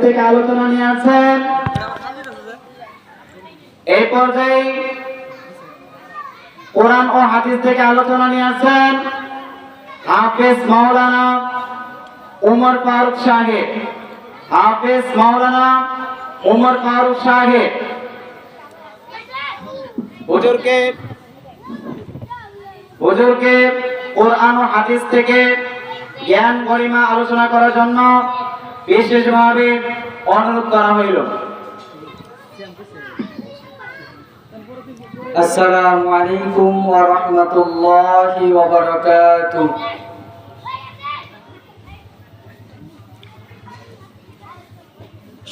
থেকে আলোচনা নিয়ে আসেন। এই পর্যায়ে কোরআন ও হাদিস থেকে আলোচনা নিয়ে আসেন হাফেজ মাওলানা উমর ফারুক সাহেব। হাফেজ মাওলানা উমর ফারুক সাহেব হুজুরকে কোরআন ও হাদিস থেকে জ্ঞান গরিমা আলোচনা করার জন্য বিশেষভাবে অনুরোধ করা হইল। আসসালামু আলাইকুম ওয়া রাহমাতুল্লাহি ওয়া বারাকাতুহু।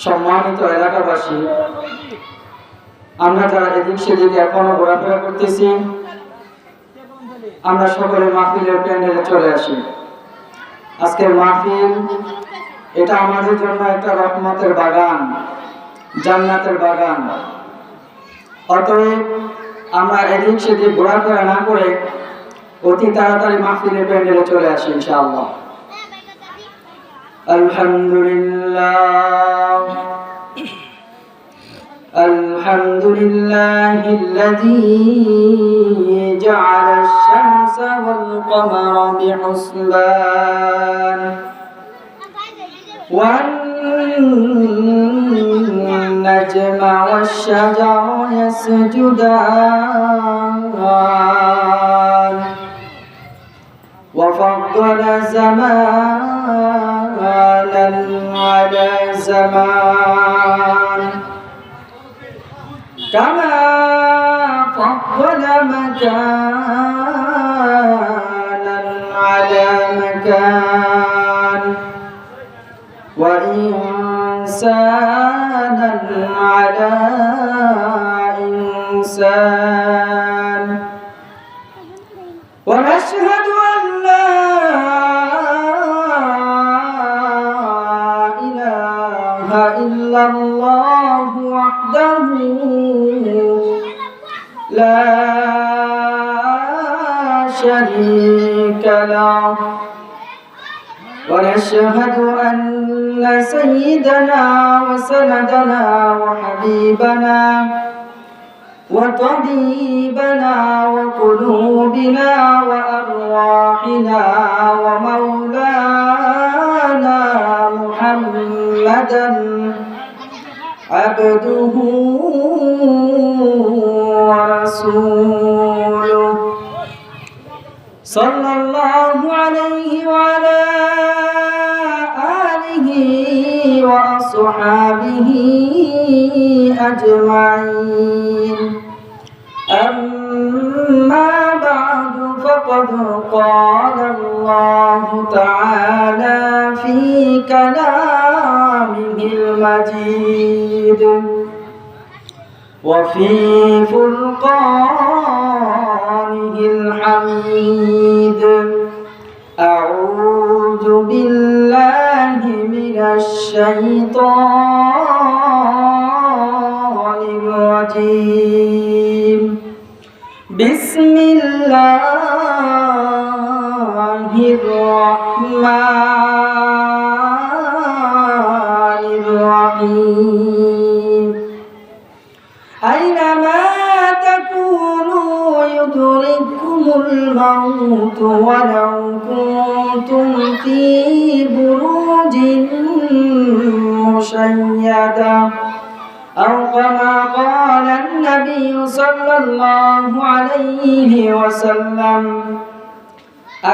সম্মানিত এলাকাবাসী, আমরা যারা এদিক সেদিক এখনো ঘোরাফেরা করতেছি, আমরা সকলে মাহফিলের প্যান্ডেলে চলে আসি। আজকের মাহফিল এটা আমাদের জন্য একটা রহমতের বাগান, জান্নাতের বাগান। অতএব আমরা এদিক সেদিক ঘোরাফেরা না করে অতি তাড়াতাড়ি মাহফিলের প্যান্ডেলে চলে আসি ইনশাআল্লাহ। আলহামদুলিল্লাহ আলহামদুলিল্লাহিল্লাযী জাআলা আশ-শামসা ওয়াল কমারা বিহুসবান والنجم والشجر يسجدان وفضل زمانا على زمان كما فضل مكانا على مكان وإنسانا على إنسان ونشهد أن لا إله إلا الله وحده لا شريك له ونشهد أن سيدنا وسندنا وحبيبنا وطبيبنا وقلوبنا وأرواحنا ومولانا محمدا عبده ورسوله صلى الله عليه وعلى آله وأصحابه أجمعين. أما بعد فقد قال الله تعالى في كلامه المجيد وفي فرقانه الحميد. أعوذ بالله من الشيطان الرجيم. بسم الله الرحمن الرحيم. أينما تكونوا يدرككم الموت ولو كنتم في بروج مشيدة أو كما قال النبي صلى الله عليه وسلم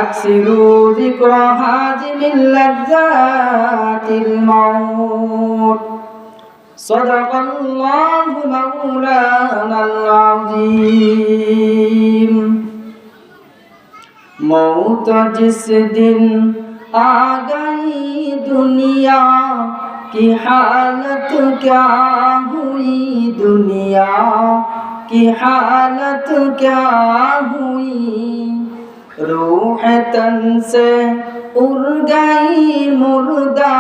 أكثروا ذكر هادم اللذات الموت. صدق الله مولانا العظيم. मौत जिस दिन आ गई दुनिया की हालत क्या हुई, दुनिया की हालत क्या हुई. रूह तन से उड़ गई मुर्दा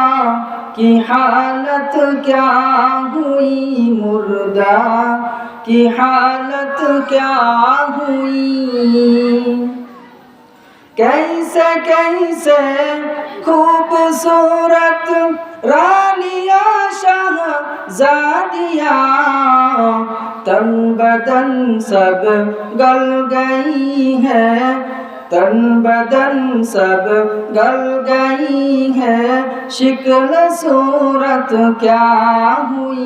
की हालत क्या हुई, मुर्दा की हालत क्या हुई. कैसे कैसे खूबसूरत रानियां जादिया तन बदन सब गल गई है तन बदन सब गल गई है शिक्ल सूरत क्या हुई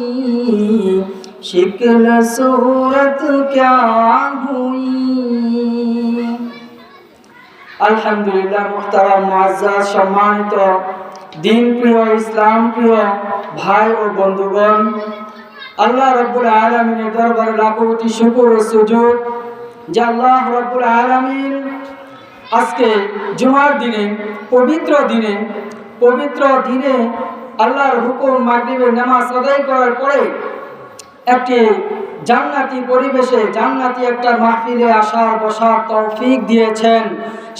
शिक्ल सूरत क्या हुई। আলহামদুলিল্লাহ মুহতারাম মুআজ্জাজ সম্মানিত দিন প্রিয় ইসলাম প্রিয় ভাই ও বন্ধুগণ, আল্লাহ রাব্বুল আলামিনের দরবারে লাখো কোটি শুকর ও সুজুদ যে আল্লাহ রাব্বুল আলামিন আজকে জুমার দিনে পবিত্র দিনে আল্লাহর হুকুম মাগরিবের নামাজ আদায় করার পরে একটি জান্নাতি পরিবেশে জান্নাতি একটা মাহফিলে আসার বসার তৌফিক দিয়েছেন।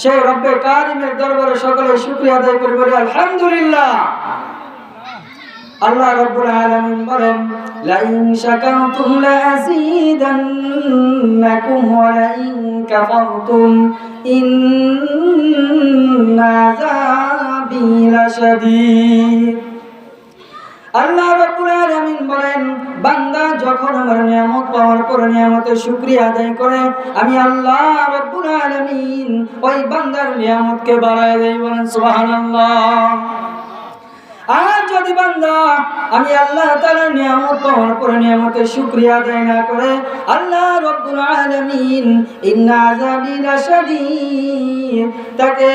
সেই রব্বে কারিমের দরবারে সকলে শুকরিয়া আদায় করে বলি আলহামদুলিল্লাহ। আল্লাহ রাব্বুল আলামিন বলেন লা ইন শাকারতুম লা আযীদান্নাকুম ওয়া লা ইন কাফারতুম ইন্না আযাবি লাশাদীদ। আল্লাহ রাব্বুল আলামিন বলেন বান্দা যখন আমার নিয়ামত পাওয়ার পর নিয়ামতের শুকরিয়া আদায় করে আমি আল্লাহ রাব্বুল আলামিন ওই বান্দার নিয়ামতকে বাড়ায় দেই, বলেন সুবহানাল্লাহ। আর যদি বান্দা আমি আল্লাহ তাআলার নিয়ামত পাওয়ার পর নিয়ামতের শুকরিয়া আদায় না করে আল্লাহ রাব্বুল আলামিন ইন্না আযাবি লাশাদীদ তাকে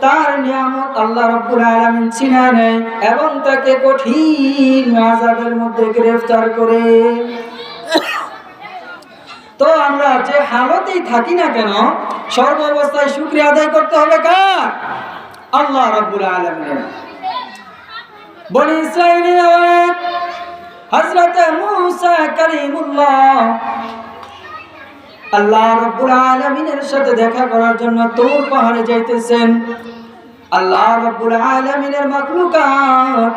তার নিয়ামত আল্লাহ রাব্বুল আলামিন ছিনিয়ে নেয় এবং তাকে কঠিন আযাবের মধ্যে গ্রেফতার করে। তো আমরা যে হালতেই থাকি না কেন সর্ব অবস্থায় শুকরিয়া আদায় করতে হবে কার? আল্লাহ রাব্বুল আলামিনের। বনি ইসরাঈলের হযরত মূসা কালিমুল্লাহ আল্লাহ রাব্বুল আলামিনের সাথে দেখা করার জন্য তুর পাহাড়ে যাইতেছেন। আল্লাহ রাব্বুল আলামিনের মাখলুকাত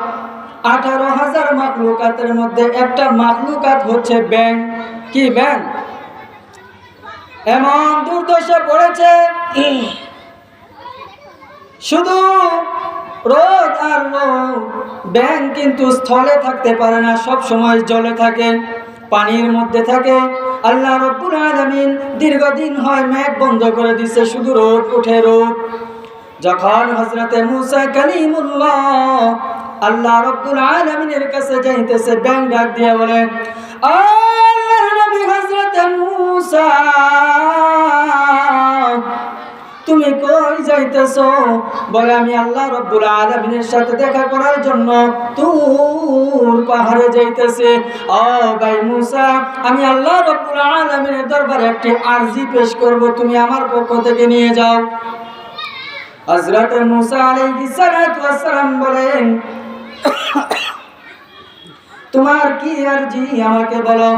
18,000 মাখলুকাতের মধ্যে একটা মাখলুকাত হচ্ছে ব্যাঙ। কি ব্যাঙ? এমন দুর্দশা পড়েছে শুধু রোদ আর রোদ। ব্যাঙ কিন্তু স্থলে থাকতে পারে না, সব সময় জলে থাকে, পানির মধ্যে থাকে। আল্লাহ রাব্বুল আলামিন দীর্ঘদিন হয় মেঘ বন্ধ করে দিছে, শুধু রোদ উঠে রোদ। যখন হযরতে মূসা কালিমুল্লাহ আল্লাহ রাব্বুল আলামিনের কাছে যাইতেছে ব্যাঙ ডাক দিয়ে বলে আল্লাহর নবী হযরতে মূসা তুমি কই যাইতেছো? বলে আমি আল্লাহ রাব্বুল আলামিনের সাথে দেখা করার জন্য তুর পাহাড়ে যাইতেছি। ও ভাই মূসা, আমি আল্লাহ রাব্বুল আলামিনের দরবারে একটি আরজি পেশ করব, তুমি আমার পক্ষ থেকে নিয়ে যাও। হযরত মূসা আলাইহিস সালাতু ওয়াস সালাম বলেন তোমার কি আরজি আমাকে বলো।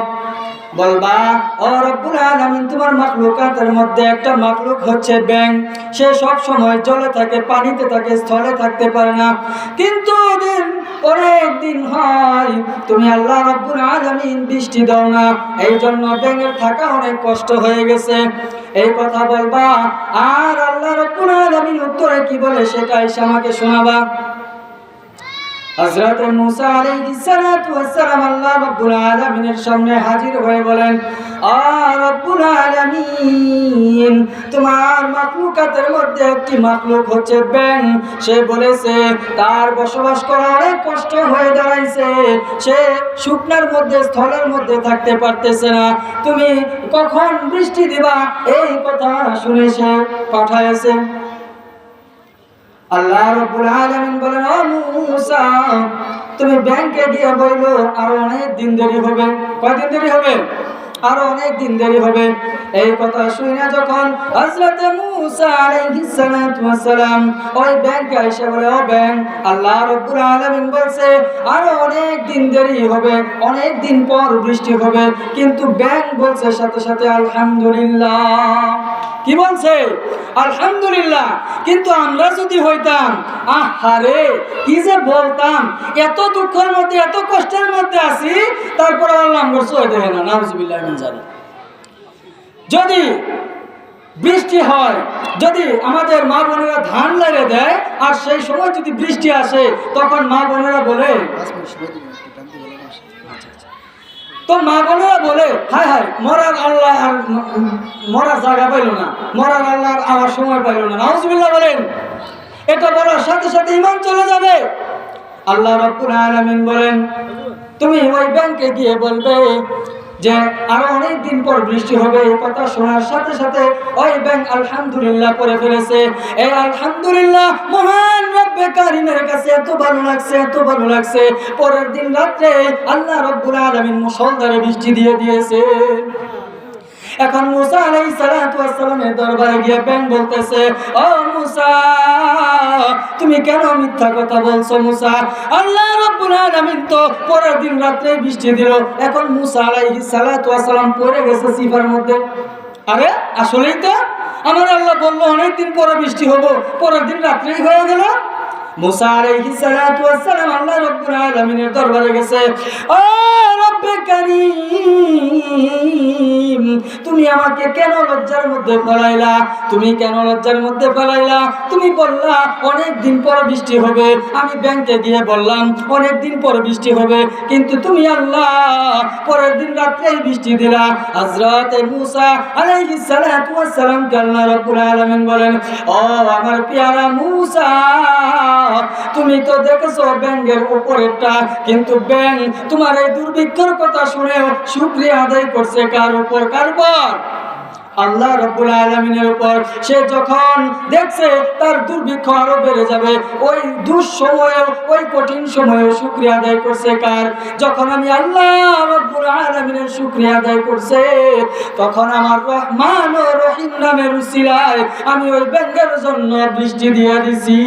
বলবা ও রব্বুল আলামিন তোমার মাখলুকাতের মধ্যে একটা মাখলুক হচ্ছে ব্যাঙ। সে সব সময় জলে থাকে, পানিতে থাকে, স্থলে থাকতে পারে না। কিন্তু অনেক দিন হয় তুমি আল্লাহ রব্বুল আলামিন বৃষ্টি দাও না, এই জন্য ব্যাঙের থাকা অনেক কষ্ট হয়ে গেছে। এই কথা বলবা আর আল্লাহ রব্বুল আলামিন উত্তরে কি বলে সেটা এসে আমাকে শোনাবা। হযরত মূসা আলাইহিস সালাতু ওয়াস সালাম আল্লাহ রাব্বুল আলামিনের সামনে হাজির হয়ে বলেন আ রাব্বুল আলামিন তোমার মাখলুকাতের মধ্যে একটি মাখলুক হচ্ছে ব্যাঙ। সে বলেছে তার বসবাস করা অনেক কষ্ট হয়ে দাঁড়াইছে, সে শুকনার মধ্যে স্থলের মধ্যে থাকতে পারতেছে না, তুমি কখন বৃষ্টি দিবা এই কথা শুনে সে পাঠাইছে। আল্লাহ রাব্বুল আলামিন বলেন ও মূসা তুমি ব্যাংকে গিয়ে বইলো আরো অনেক দিন দেরি হবে। কয়দিন দেরি হবে? আরো অনেক দিন দেরি হবে। এই কথা শুনে যখন হযরত মূসা আলাইহিস সালাতু ওয়াস সালাম ওই ব্যাংকে এসে বলে ও ব্যাঙ আল্লাহ রাব্বুল আলামিন বলছে আরো অনেক দিন দেরি হবে, অনেক দিন পর বৃষ্টি হবে। কিন্তু ব্যাঙ বলছে সাথে সাথে আলহামদুলিল্লাহ। কি বলছে? আলহামদুলিল্লাহ। কিন্তু আমরা যদি হইতাম আহারে কি যে বলতাম, এত দুঃখের মধ্যে এত কষ্টের মধ্যে আছি তারপর আল্লাহ বলছে দেখে না নাউজুবিল্লাহ মিন জালিক। যদি বৃষ্টি হয়, যদি আমাদের মা বোনেরা ধান লাগিয়ে দেয় আর সেই সময় যদি বৃষ্টি আসে, তখন মা বোনেরা বলে, তো মা বোনেরা বলে হায় হায় মরার আল্লাহ আর মরার জায়গা পাইল না, মরার আল্লাহ আর আমার সময় পাইল না। নাউজুবিল্লাহ বলেন। এটা বলার সাথে সাথে ঈমান চলে যাবে। আল্লাহ রাব্বুল আলামিন বলেন, তুমি ওই ব্যাংকে গিয়ে বলবে যে আরো অনেক দিন পর বৃষ্টি হবে। এই কথা শোনার সাথে সাথে ওই ব্যাংক আলহামদুলিল্লাহ করে ফেলেছে। এই আলহামদুলিল্লাহ মহান রব্বে কারিমের কাছে এত ভালো লাগছে, এত ভালো লাগছে, পরের দিন রাত্রে আল্লাহ রাব্বুল আলামিন মুষলধারে বৃষ্টি দিয়ে দিয়েছে। এখন মুসা আলাইহিস সালাতু ওয়াস সালামের দরবারে গিয়ে ব্যাংক বলতেছে, ও মুসা, তুমি কেন মিথ্যা কথা বলছো মুসা? আল্লাহ রাব্বুল আলামিন তো পরের দিন রাতে বৃষ্টি দিল। এখন মুসা আলাইহিস সালাতু ওয়াস সালাম পড়ে গেছে সিফার মধ্যে। আরে আসলেই তো আমার আল্লাহ বললো অনেকদিন পরে বৃষ্টি হবো, পরের দিন রাত্রেই হয়ে গেল। মুসা আলাইহিস সালাতু ওয়াস সালাম আল্লাহ রাব্বুল আলামিনের দরবারে গেছে, ও রব্বে কারীম, তুমি আমাকে কেন লজ্জার মধ্যে ফেলাইলা? তুমি কেন লজ্জার মধ্যে ফেলাইলা? তুমি বললা অনেক দিন পর বৃষ্টি হবে, আমি ব্যাংকে গিয়ে বললাম অনেক দিন পর বৃষ্টি হবে, কিন্তু তুমি আল্লাহ পরের দিন রাত্রেই বৃষ্টি দিলা। হযরত মুসা আলাইহিস সালাতু ওয়াস সালাম আল্লাহ রাব্বুল আলামিন বলেন, ও আমার পেয়ারা মুসা, তুমি তো দেখেছো ব্যাঙের উপরেরটা, কিন্তু ব্যাঙ তোমার এই দুর্ভিক্ষের কথা শুনেও শুকরিয়া আদায় করছে কার উপর? কার উপর? আল্লাহ রাব্বুল আলামিনের উপর। সে যখন দেখছে তার দুর্ভিক্ষ আরো বেড়ে যাবে, ওই দুঃসময়েও ওই কঠিন সময়েও শুকরিয়া আদায় করছে কার? যখন আমি আল্লাহ রাব্বুল আলামিনের শুকরিয়া আদায় করছে, তখন আমার রহমান ও রহিম নামের উসিলায় আমি ওই ব্যাঙের জন্য বৃষ্টি দিয়ে দিছি।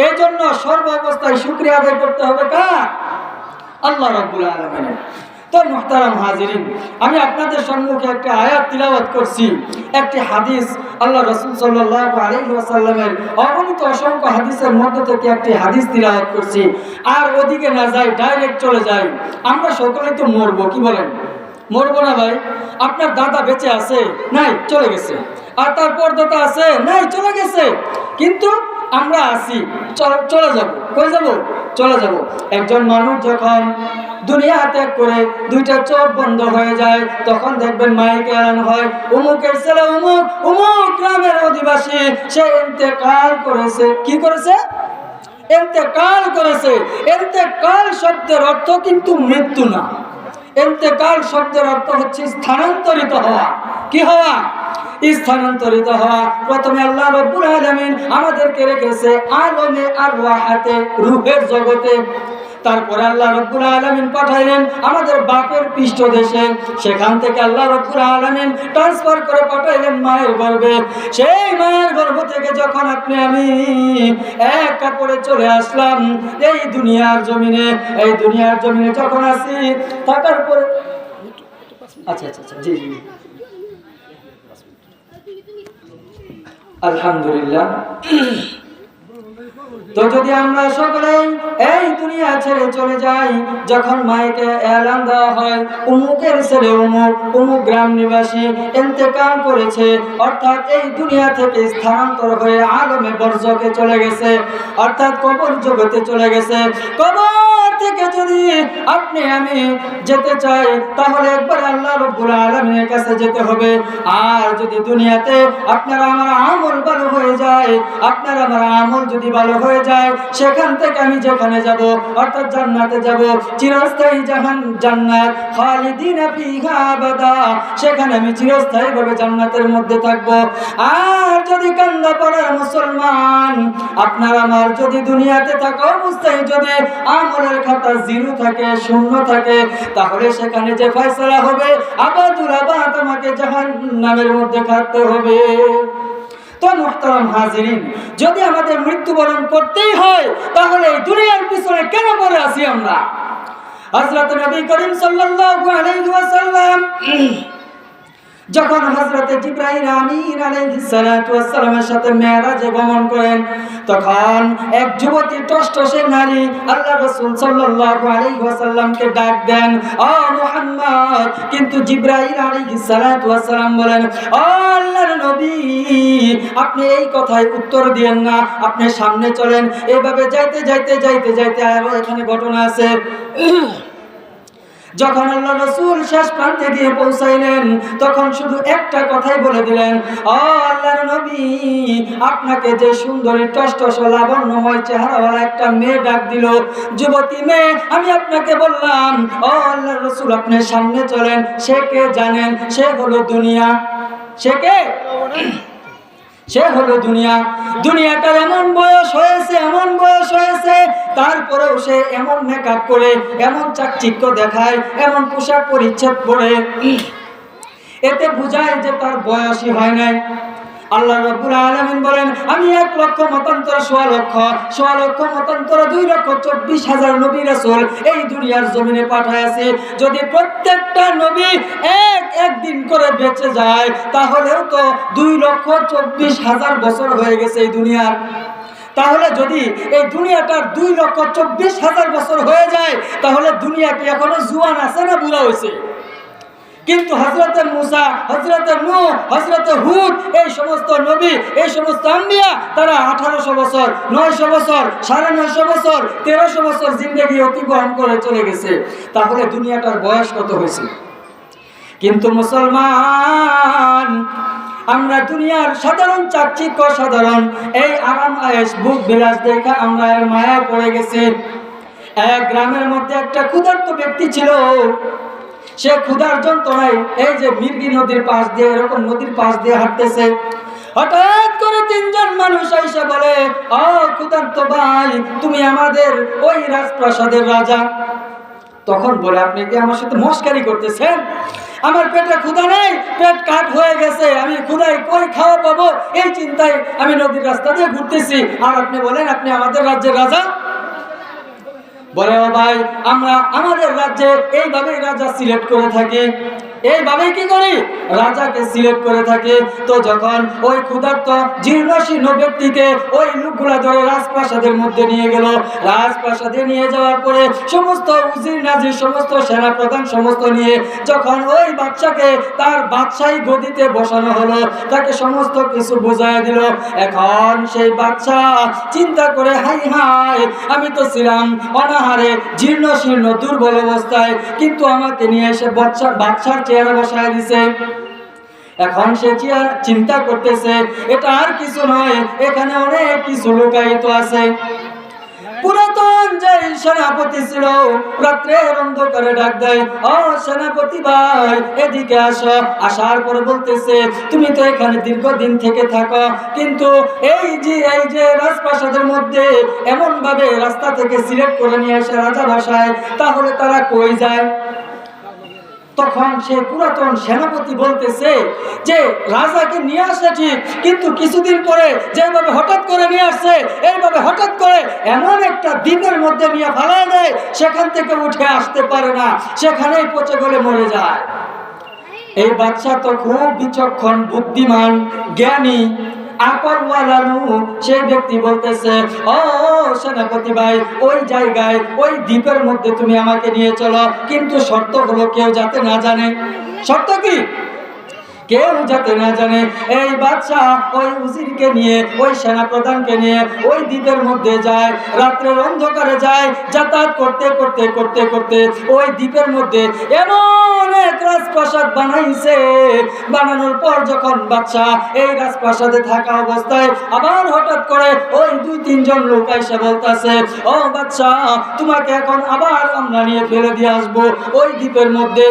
এই জন্য সর্ব অবস্থায় শুকরিয়া আদায় করতে হবে কার? আল্লাহ রাব্বুল আলামিনের। তো মুহতারাম হাজিরিন, আমি আপনাদের সম্মুখে একটা আয়াত তিলাওয়াত করছি, একটি হাদিস, আল্লাহ রাসূল সাল্লাল্লাহু আলাইহি ওয়াসাল্লামের অগণিত অসংখ্য হাদিসের মধ্য থেকে একটি হাদিস তিলাওয়াত করছি। আর ওদিকে না যাই, ডাইরেক্ট চলে যাই। আমরা সকলেই তো মরবো, কি বলেন? মরবো না ভাই? আপনার দাদা বেঁচে আছে? নাই, চলে গেছে। আর তারপর দাদা আছে? নাই, চলে গেছে। কিন্তু আমরা আছি, চলে যাব। কই যাব? চলে যাব। একজন মানুষ যখন দুনিয়া ত্যাগ করে দুইটা চোখ বন্ধ হয়ে যায়, তখন দেখবেন মাইকে এলানো হয়, অমুকের ছেলে অমুক, অমুক গ্রামের অধিবাসী, সে ইন্তেকাল করেছে। কি করেছে? ইন্তেকাল করেছে। ইন্তেকাল শব্দের অর্থ কিন্তু মৃত্যু না। ইন্তেকাল শব্দের অর্থ হচ্ছে স্থানান্তরিত হওয়া। কি হওয়া? স্থানান্তরিত হওয়া। প্রথমে আল্লাহ রাব্বুল আলামিন আমাদেরকে রেখেছে আলমে আরওয়াহাতে, রূহের জগতে। তারপরে আল্লাহ রাব্বুল আলামিন পাঠাইলেন আমাদের বাপের পৃষ্ঠদেশে। সেখান থেকে আল্লাহ রাব্বুল আলামিন ট্রান্সফার করে পাঠাইলেন মায়ের গর্ভে। সেই মায়ের গর্ভ থেকে যখন আপনি আমি এক কাপড়ে চলে আসলাম এই দুনিয়ার জমিনে, এই দুনিয়ার জমিনে যখন আসি, থাকার পরে আচ্ছা আচ্ছা আচ্ছা জি জি আলহামদুলিল্লাহ। তো যদি আমরা সকলে এই দুনিয়া ছেড়ে চলে যাই, যখন মাইকে এলান দেওয়া হয় অমুকের ছেলে অমুক, অমুক গ্রাম নিবাসী ইন্তেকাল করেছে, অর্থাৎ এই দুনিয়া থেকে স্থানান্তর হয়ে আলমে বরজকে চলে গেছে, অর্থাৎ কবর জগতে চলে গেছে। কবর থেকে যদি আপনি আমি যেতে চাই, তাহলে একবার আল্লাহ রাব্বুল আলামিনের কাছে যেতে হবে। আর যদি দুনিয়াতে আপনার আমার আমল ভালো হয়ে যায়, আপনার আমার আমল যদি ভালো হয়ে যায়, সেখান থেকে আমি যেখানে যাব, অর্থাৎ জান্নাতে যাব, চিরস্থায়ী জান্নাত, খালিদিনা ফিহা আবাদা, সেখানে আমি চিরস্থায়ীভাবে জান্নাতের মধ্যে থাকব। আর যদি কান্দা পড়ার মুসলমান আপনার আমার যদি দুনিয়াতে থাকা অবস্থায় যদি আমলের খাতা জিরো থাকে, শূন্য থাকে, তাহলে সেখানে যে ফয়সালা হবে আবাদুল আবাদ আমাকে জাহান্নামের মধ্যে থাকতে হবে। তো মুহতারাম হাজিরিন, যদি আমাদের মৃত্যুবরণ করতেই হয়, তাহলে এই দুনিয়ার পিছনে কেন পড়ে আছি আমরা? হযরত নবী করিম সাল্লাল্লাহু আলাইহি ওয়াসাল্লাম যখন হযরতে জিবরাইল আমিন আলাইহিস সালাতু ওয়াস সালামের সাথে মেরাজে গমন করেন, তখন এক যুবতী টসটসে নারী আল্লাহ রাসূল সাল্লাল্লাহু আলাইহি ওয়াসাল্লামকে ডাক দেন, ও মুহাম্মদ। কিন্তু জিবরাইল আলাইহিস সালাতু ওয়াস সালাম বলেন, ও আল্লাহর নবী, আপনি এই কথায় উত্তর দিয়েন না, আপনি সামনে চলেন। এইভাবে যাইতে যাইতে যাইতে যাইতে আরো এখানে ঘটনা আছে। যখন আল্লাহ রাসূল শেষ প্রান্তে গিয়ে পৌঁছাইলেন, তখন শুধু একটা কথাই বলে দিলেন, ও আল্লাহর নবী, আপনাকে যে সুন্দরী টসটস লাবণ্যময় চেহারাওয়ালা একটা মেয়ে ডাক দিল, যুবতী মেয়ে, আমি আপনাকে বললাম, ও আল্লাহর রাসূল, আপনি সামনে চলেন। সে কে জানেন? সে হলো দুনিয়া। সে কে? সে হলো দুনিয়া। দুনিয়াটা এমন বয়স হয়েছে, এমন বয়স হয়েছে, তারপরেও সে এমন মেকআপ করে, এমন চাকচিক্য দেখায়, এমন পোশাক পরিচ্ছদ পরে, এতে বোঝায় যে তার বয়সই হয় নাই। আল্লাহ রাব্বুল আলামিন বলেন, আমি 1 লক্ষ মতান্তর 1.5 লক্ষ 1.5 লক্ষ মতান্তর 2,24,000 নবী রাসূল এই দুনিয়ার জমিনে পাঠাইছি। যদি প্রত্যেকটা নবী একদিন করে বেঁচে যায়, তাহলেও তো 2,24,000 বছর হয়ে গেছে এই দুনিয়ার। তাহলে যদি এই দুনিয়াটার 2,24,000 বছর হয়ে যায়, তাহলে দুনিয়া কি এখনো জুয়ান আছে না বুড়া হয়েছে? কিন্তু হযরত মুসা, হযরত নূহ, হযরত হুদ, এই সমস্ত নবী, এই সমস্ত আম্বিয়া, তারা 1800 বছর, 900 বছর, 950 বছর, 1300 বছর জিন্দেগি অতিক্রম করে চলে গেছে। তাহলে দুনিয়াটার বয়স কত হয়েছে? কিন্তু মুসলমান, আমরা দুনিয়ার সাধারণ চাকচিক্য, সাধারণ এই আরাম আয়েশ বুক বিলাস দেখা আমরা এর মায়ায় পড়ে গেছি। এক গ্রামের মধ্যে একটা ক্ষুধার্ত ব্যক্তি ছিল। সে ক্ষুধার যন্ত্রণায় এই যে মির্গি নদীর পাশ দিয়ে, এরকম নদীর পাশ দিয়ে হাঁটতেছে। হঠাৎ করে 3 জন মানুষ এসে বলে, ও ক্ষুধার্ত ভাই, তুমি আমাদের ওই রাজপ্রাসাদের রাজা। তখন বলে, আপনি কি আমার সাথে মস্কারি করতেছেন? আমার পেটে ক্ষুধা নেই, পেট কাট হয়ে গেছে, আমি ক্ষুধায় কই খাওয়া পাবো, এই চিন্তায় আমি নদীর রাস্তা দিয়ে ঘুরতেছি, আর আপনি বলেন আপনি আমাদের রাজ্যের রাজা? বলে, ও ভাই, আমরা আমাদের রাজ্যে এইভাবেই রাজা সিলেক্ট করে থাকি, এইভাবেই কি করি, রাজাকে সিলেক্ট করে থাকি। তো যখন ওই ক্ষুধার্ত জীর্ণশীর্ণ ব্যক্তিকে ওই লোকগুলা ধরে রাজপ্রাসাদের মধ্যে নিয়ে গেল, রাজপ্রাসাদে নিয়ে যাওয়ার পরে সমস্ত উজির নাজির, সমস্ত সেনাপ্রধান, সমস্ত নিয়ে যখন ওই বাচ্চাকে তার বাদশাহী গদিতে বসানো হলো, তাকে সমস্ত কিছু বুঝাই দিল। এখন সেই বাচ্চা চিন্তা করে, হাই হাই, আমি তো ছিলাম অনাহারে, জীর্ণশীর্ণ, দুর্বল অবস্থায়, কিন্তু আমাকে নিয়ে এসে বাচ্চার চেহারা বসায় দিছে। এখন সে চিন্তা করতেছে, এটা আর কিছু নয়, এখানে অনেক কিছু লুকায়িত আছে। পুরাতন যে সেনাপতি ছিল, রাত্রের অন্ধকারে ডাক দেয়, ও সেনাপতি ভাই, এদিকে আসো। আসার পর বলতেছে, তুমি তো এখানে দীর্ঘদিন থেকে থাকো, কিন্তু এই যে রাজপ্রাসাদের মধ্যে এমন ভাবে রাস্তা থেকে সিলেক্ট করে নিয়ে এসে রাজা বসায়, তাহলে তারা কই যায়? তখন সে পুরাতন সেনাপতি বলতেছে যে রাজাকে নিয়ে আসে ঠিক, কিন্তু কিছুদিন পরে যেভাবে হঠাৎ করে নিয়ে আসছে, এইভাবে হঠাৎ করে এমন একটা দ্বীপের মধ্যে নিয়ে ফালায় দেয়, সেখান থেকে উঠে আসতে পারে না, সেখানেই পচে গলে মরে যায়। এই বাচ্চা তো খুব বিচক্ষণ, বুদ্ধিমান, জ্ঞানী, আকলওয়ালা লোক। সেই ব্যক্তি বলতেছে, ও সেনাপতি ভাই, ওই জায়গায়, ওই দ্বীপের মধ্যে তুমি আমাকে নিয়ে চলো, কিন্তু শর্ত হলো কেউ যাতে না জানে। শর্ত কি? কেউ যাতে না জানে। এই বাদশা ওই উজিরকে নিয়ে, ওই সেনাপ্রধানকে নিয়ে ওই দ্বীপের মধ্যে যায়, রাত্রের অন্ধকারে যায়, যাতায়াত করতে করতে করতে করতে ওই দ্বীপের মধ্যে এমন এক রাজপ্রাসাদ বানাইছে। বানানোর পর যখন বাদশা এই রাজপ্রাসাদে থাকা অবস্থায় আবার হঠাৎ করে ওই 2-3 জন লোক এসে বলতেছে, ও বাদশা, তোমাকে এখন আবার আমরা নিয়ে ফেলে দিয়ে আসবো ওই দ্বীপের মধ্যে।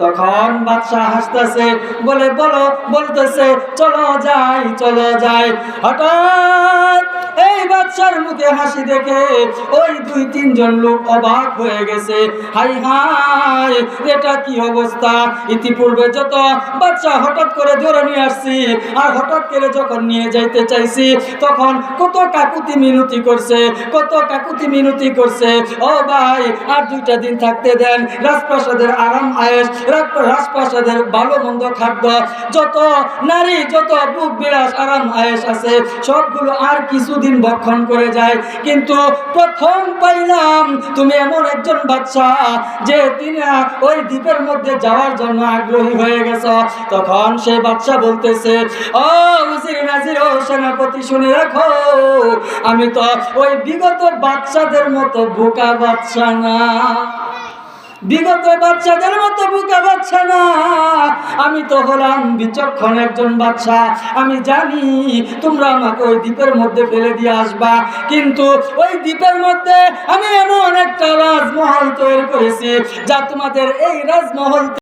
তখন বাদশা হাসতেছে, বলে, বলতেছে, চলো যাই, চলো যাই। হঠাৎ এই বাচ্চার মুখে হাসি দেখে ওই 2-3 জন লোক অবাক হয়ে গেছে। হাই হাই, এটা কি অবস্থা! ইতিপূর্বে যত বাচ্চা হঠাৎ করে ধরে নিয়ে আসছি, আর হঠাৎ করে যখন নিয়ে যাইতে চাইছি তখন কত কাকুতি মিনতি করছে, কত কাকুতি মিনতি করছে। ও ভাই, আর 2টা দিন থাকতে দেন, রাজপ্রাসাদের আরাম আয়েশ, রাজপ্রাসাদের ভালো মন্দ খাদ্য, যত নারী, যত বুক বিলাস আরাম আয়েশ আছে সবগুলো আর কিছুদিন ভক্ষণ করে যায়। কিন্তু প্রথম পাইলাম তুমি এমন একজন বাচ্চা যে তিনি ওই দ্বীপের মধ্যে যাওয়ার জন্য আগ্রহী হয়ে গেছে। তখন সে বাচ্চা বলতেছে, ও উজির নাজির, ও সেনাপতি, শুনে রাখো, আমি তো ওই বিগত বাচ্চাদের মতো বোকা বাচ্চা না, বিগত বাচ্চাদের মতো বোকা বাচ্চা না, আমি তো হলাম বিচক্ষণ একজন বাচ্চা। আমি জানি তোমরা আমাকে ওই দ্বীপের মধ্যে ফেলে দিয়ে আসবা, কিন্তু ওই দ্বীপের মধ্যে আমি এমন একটা রাজমহল তৈরি করেছি যা তোমাদের এই রাজমহল